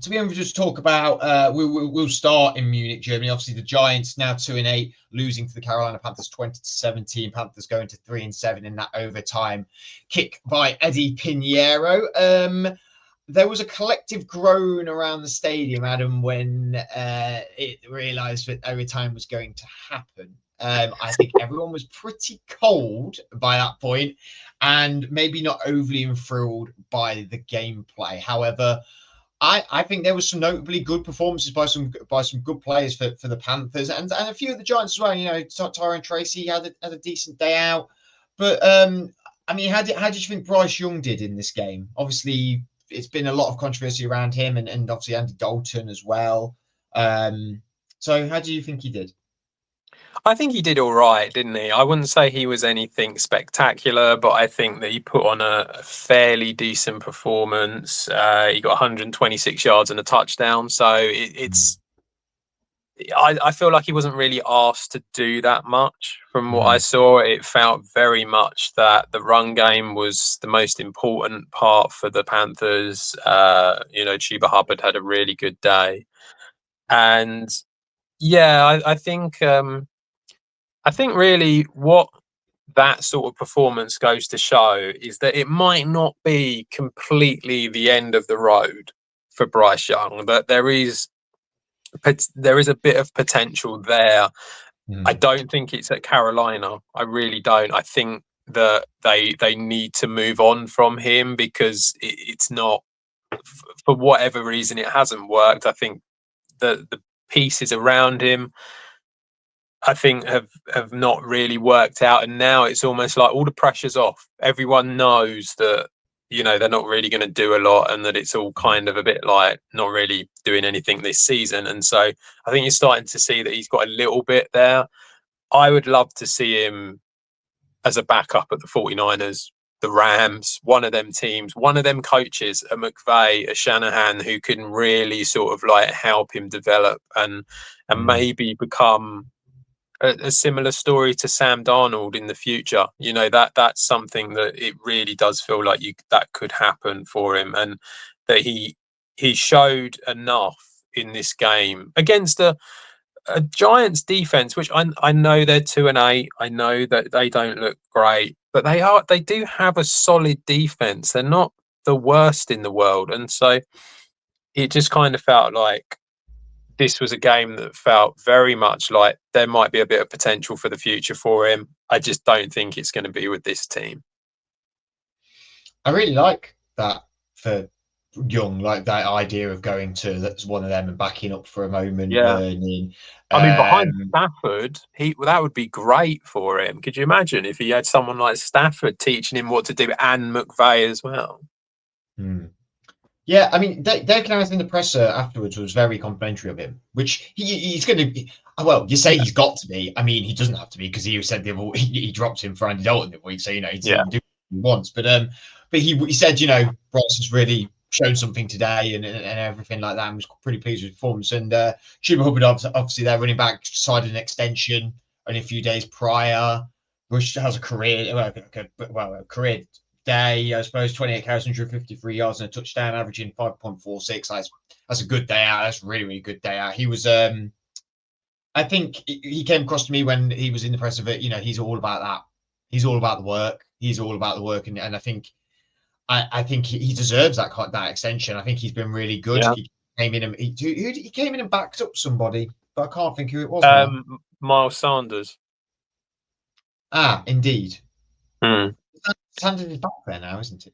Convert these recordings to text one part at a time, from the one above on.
to be able to just talk about, we'll start in Munich, Germany. Obviously, the Giants now 2-8, losing to the Carolina Panthers 20-17. Panthers going to 3-7 in that overtime kick by Eddie Pinheiro. There was a collective groan around the stadium, Adam, when it realised that overtime was going to happen. I think everyone was pretty cold by that point, and maybe not overly enthralled by the gameplay. However, I think there was some notably good performances by some good players for the Panthers and a few of the Giants as well. You know, Tyrone Tracy had a decent day out, but I mean, how did you think Bryce Young did in this game? Obviously, it's been a lot of controversy around him and obviously Andy Dalton as well. So how do you think he did? I think he did all right, didn't he? I wouldn't say he was anything spectacular, but I think that he put on a fairly decent performance. He got 126 yards and a touchdown. So I feel like he wasn't really asked to do that much. From what I saw, it felt very much that the run game was the most important part for the Panthers. Chuba Hubbard had a really good day. And yeah, I think really what that sort of performance goes to show is that it might not be completely the end of the road for Bryce Young, but there is a bit of potential there. I don't think it's at Carolina. I really don't. I think that they need to move on from him because it's not, for whatever reason, it hasn't worked. I think the pieces around him, I think have not really worked out, and now it's almost like all the pressure's off. Everyone knows that they're not really going to do a lot, and that it's all kind of a bit like not really doing anything this season. And so I think you're starting to see that he's got a little bit there. I would love to see him as a backup at the 49ers, the Rams, one of them teams, one of them coaches, a McVay, a Shanahan, who can really sort of like help him develop and maybe become a similar story to Sam Darnold in the future. That's something that it really does feel like that could happen for him, and that he showed enough in this game against a Giants defense, which I know they're 2-8. I know that they don't look great, but they do have a solid defense. They're not the worst in the world, and so it just kind of felt like this was a game that felt very much like there might be a bit of potential for the future for him. I just don't think it's going to be with this team. I really like that for Young, like that idea of going to that's one of them and backing up for a moment, learning. I mean, behind Stafford, that would be great for him. Could you imagine if he had someone like Stafford teaching him what to do and McVay as well? Yeah, I mean, Dave Canales in the presser afterwards was very complimentary of him, which he's going to be. Well, you say he's got to be. I mean, he doesn't have to be because he said he dropped him for Andy Dalton the week, so he didn't do what he wants. But he said, Bryce has really shown something today and everything like that, and was pretty pleased with his performance. And Chuba Hubbard, obviously, their running back signed an extension only a few days prior, which has a career day, I suppose. 28 carries, 153 yards and a touchdown, averaging 5.46. That's a good day out. That's a really, really good day out. He was, I think he came across to me when he was in the press of it. He's all about that. He's all about the work. He's all about the work, and I think, I think he deserves that extension. I think he's been really good. Yeah. He came in and backed up somebody, but I can't think who it was. Miles Sanders. Indeed. Sanders is back there now, isn't it?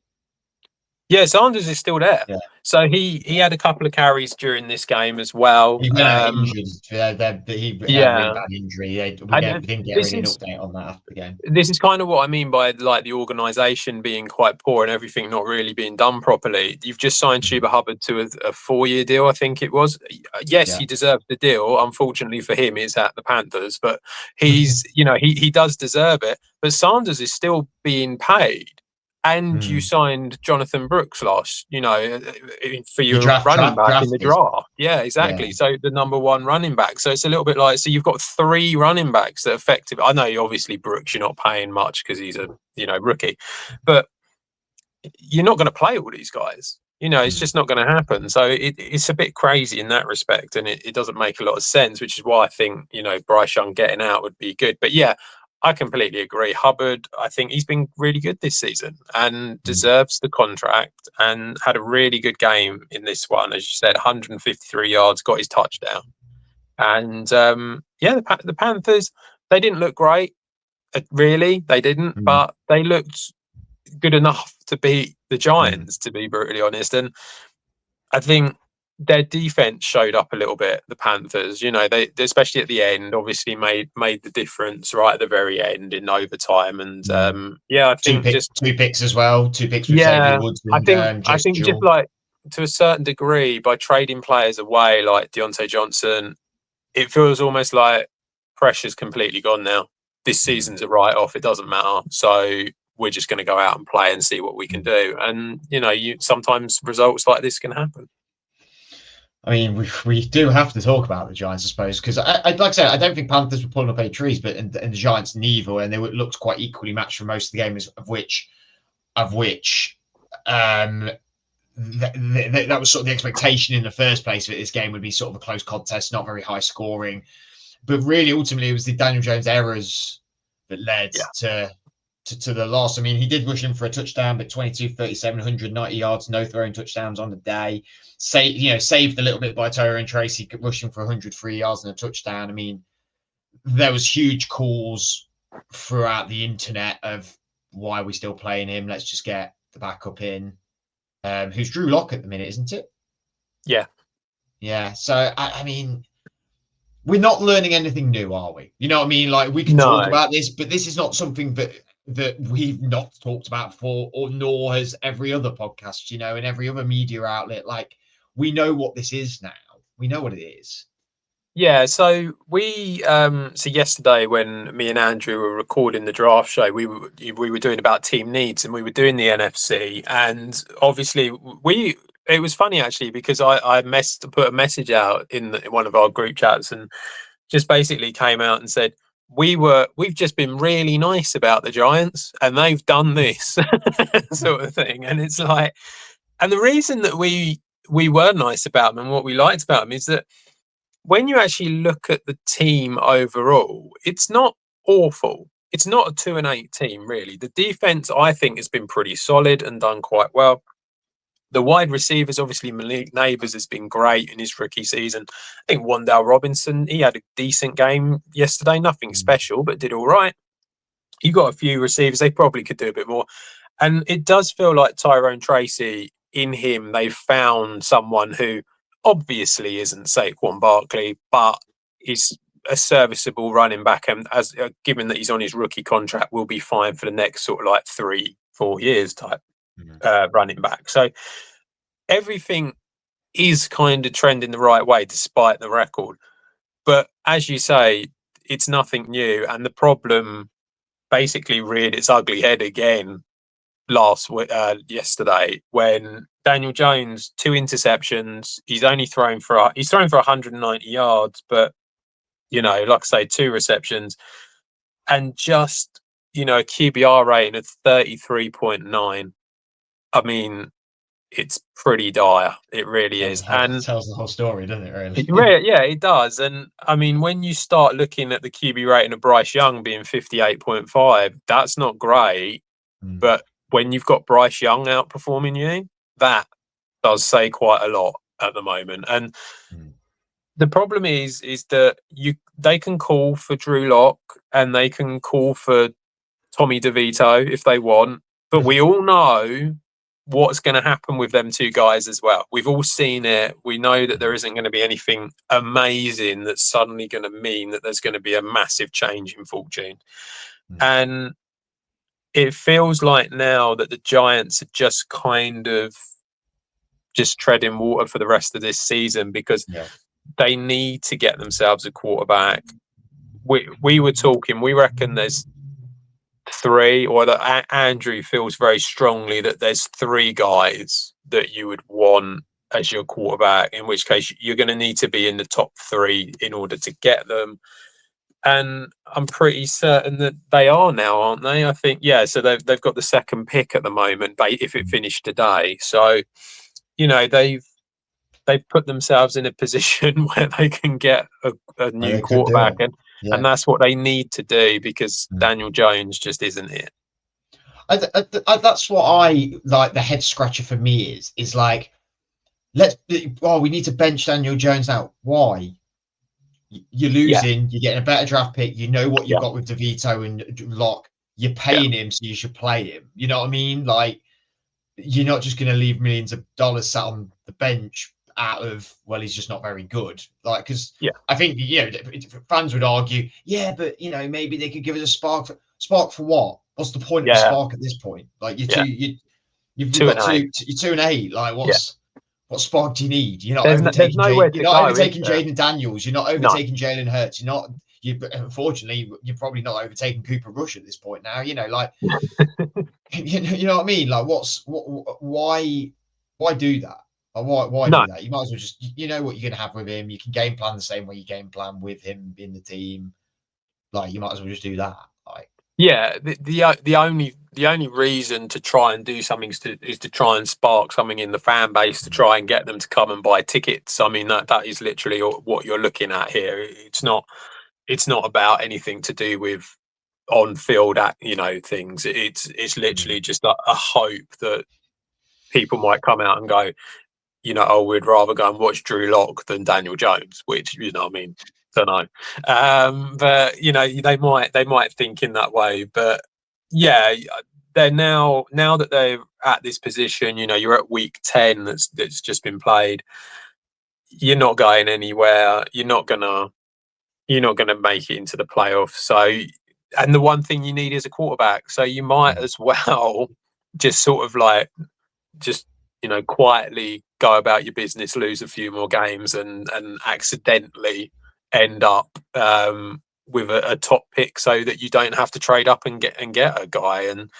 Yeah, Sanders is still there. Yeah. So he had a couple of carries during this game as well. He went injured. He had a really bad injury. We didn't get really an update on that after the game. This is kind of what I mean by like the organisation being quite poor and everything not really being done properly. You've just signed Chuba Hubbard to a 4-year deal, I think it was. Yes, he deserves the deal. Unfortunately for him, it's at the Panthers, but he's he does deserve it. But Sanders is still being paid. And you signed Jonathan Brooks last, for your running back in the draft. Yeah, exactly. Yeah. So the number one running back. So it's a little bit like, so you've got 3 running backs that are effective. I know obviously Brooks, you're not paying much because he's a, rookie, but you're not going to play all these guys. It's just not going to happen. So it's a bit crazy in that respect, and it doesn't make a lot of sense, which is why I think, Bryce Young getting out would be good. But yeah, I completely agree. Hubbard, I think he's been really good this season and deserves the contract and had a really good game in this one. As you said, 153 yards, got his touchdown. And the Panthers, they didn't look great. Really, they didn't, but they looked good enough to beat the Giants, to be brutally honest. And I think their defense showed up a little bit. The Panthers, they especially at the end, obviously made the difference right at the very end in overtime. And I think two picks as well. 2 picks with yeah, Xavier Woods I and think just like to a certain degree by trading players away like Deontay Johnson, it feels almost like pressure's completely gone now. This season's a write-off. It doesn't matter. So we're just going to go out and play and see what we can do. And, sometimes results like this can happen. I mean, we do have to talk about the Giants, I suppose, because like I said, I don't think Panthers were pulling up any trees, but and the Giants neither, and they looked quite equally matched for most of the game, of which that was sort of the expectation in the first place, that this game would be sort of a close contest, not very high scoring. But really, ultimately, it was the Daniel Jones errors that led to the loss. I mean, he did rush in for a touchdown, but 22, 37, 190 yards, no throwing touchdowns on the day. Saved a little bit by Tyrone Tracy rushing for 103 yards and a touchdown. I mean, there was huge calls throughout the internet of why we're still playing him. Let's just get the backup in. Who's Drew Lock at the minute, isn't it? Yeah. Yeah. So, I mean, we're not learning anything new, are we? You know what I mean? Like, we can talk about this, but this is not something that we've not talked about before, nor has every other podcast, and every other media outlet. Like, we know what this is now. We know what it is. Yeah, so yesterday when me and Andrew were recording the draft show, we were doing about team needs and we were doing the NFC, and obviously it was funny actually because I put a message out in one of our group chats and just basically came out and said we've just been really nice about the Giants and they've done this sort of thing, and it's like, and the reason that we were nice about them and what we liked about them is that when you actually look at the team overall, it's not awful. It's not a 2-8 team, really. The defense, I think, has been pretty solid and done quite well. The wide receivers, obviously, Malik Neighbors has been great in his rookie season. I think Wan'Dale Robinson, he had a decent game yesterday. Nothing special, but did all right. You got a few receivers. They probably could do a bit more. And it does feel like Tyrone Tracy, in him, they've found someone who obviously isn't Saquon Barkley, but is a serviceable running back, and as given that he's on his rookie contract, will be fine for the next sort of like 3-4 years type running back. So everything is kind of trending the right way despite the record. But as you say, it's nothing new, and the problem basically reared its ugly head again yesterday when Daniel Jones 2 interceptions. He's thrown for 190 yards, but like I say, 2 receptions and just a QBR rating of 33.9. I mean, it's pretty dire. It really is, and tells the whole story, doesn't it? Really? Yeah, it does. And I mean, when you start looking at the QB rating of Bryce Young being 58.5, that's not great, but when you've got Bryce Young outperforming you, that does say quite a lot at the moment. And the problem is that they can call for Drew Lock and they can call for Tommy DeVito if they want, but we all know what's going to happen with them 2 guys as well. We've all seen it. We know that there isn't going to be anything amazing that's suddenly going to mean that there's going to be a massive change in fortune. And it feels like now that the Giants are just kind of just treading water for the rest of this season because they need to get themselves a quarterback. We were talking, we reckon there's 3, or that Andrew feels very strongly that there's 3 guys that you would want as your quarterback, in which case you're going to need to be in the top 3 in order to get them. And I'm pretty certain that they are now, aren't they? I think, so they've got the 2nd pick at the moment, if it finished today. So you know, they've put themselves in a position where they can get a new they could do quarterback, it. Yeah. and that's what they need to do, because Daniel Jones just isn't it. That's what I like. The head scratcher for me is like, we need to bench Daniel Jones now. Why? You're losing. You're getting a better draft pick. You know what you've got with DeVito and Locke. You're paying him, so you should play him. You know what I mean? Like, you're not just going to leave millions of dollars sat on the bench out of, well, he's just not very good. Like, because I think, fans would argue, but maybe they could give us a spark. Spark for what? What's the point of a spark at this point? Like, you've got 2-8. Like, what spark do you need? You're not overtaking. You're not overtaking Jaden Daniels. You're not overtaking Jalen Hurts. Unfortunately, you're probably not overtaking Cooper Rush at this point now. You know what I mean? Like, why do that? Why do that? You might as well just, what you're going to have with him. You can game plan the same way you game plan with him in the team. Like, you might as well just do that. Like, the only reason to try and do something is to try and spark something in the fan base, to try and get them to come and buy tickets. I mean, that is literally what you're looking at here. It's not about anything to do with on field things. It's literally just a hope that people might come out and go, we'd rather go and watch Drew Lock than Daniel Jones, which, I mean, don't know. But they might think in that way. But they're now that they're at this position, you're at week 10 that's just been played. You're not going anywhere. You're not gonna make it into the playoffs. So, and the one thing you need is a quarterback. So you might as well just sort of like quietly go about your business, lose a few more games, and accidentally end up with a top pick, so that you don't have to trade up and get a guy. And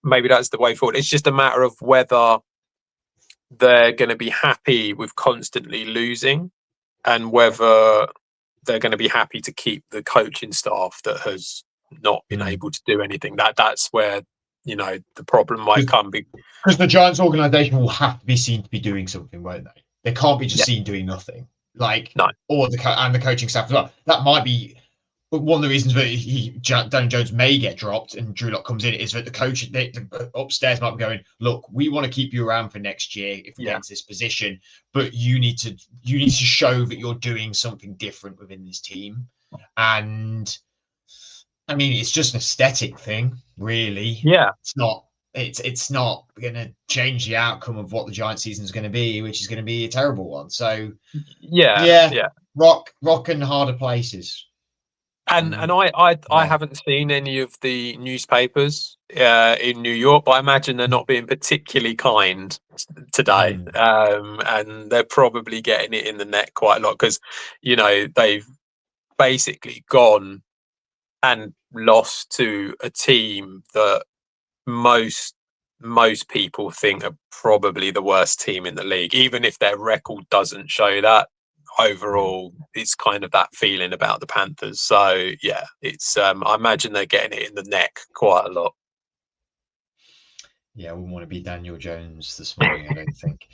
maybe that's the way forward. It's just a matter of whether they're going to be happy with constantly losing, and whether they're going to be happy to keep the coaching staff that has not been able to do anything. That's where the problem might come. Because the Giants organization will have to be seen to be doing something, won't they? They can't be just seen doing nothing. Like, no. Or the coaching staff as well. That might be one of the reasons that Daniel Jones may get dropped and Drew Lock comes in, is that the coach upstairs might be going, look, we want to keep you around for next year if we get into this position, but you need to show that you're doing something different within this team. And I mean, it's just an aesthetic thing, really. Yeah. It's not going to change the outcome of what the Giants season is going to be, which is going to be a terrible one. So rock and harder places. And I haven't seen any of the newspapers in New York, but I imagine they're not being particularly kind today. And they're probably getting it in the neck quite a lot, because they've basically gone and lost to a team that most people think are probably the worst team in the league, even if their record doesn't show that. Overall, it's kind of that feeling about the Panthers. So it's I imagine they're getting it in the neck quite a lot. I wouldn't want to be Daniel Jones this morning, I don't think.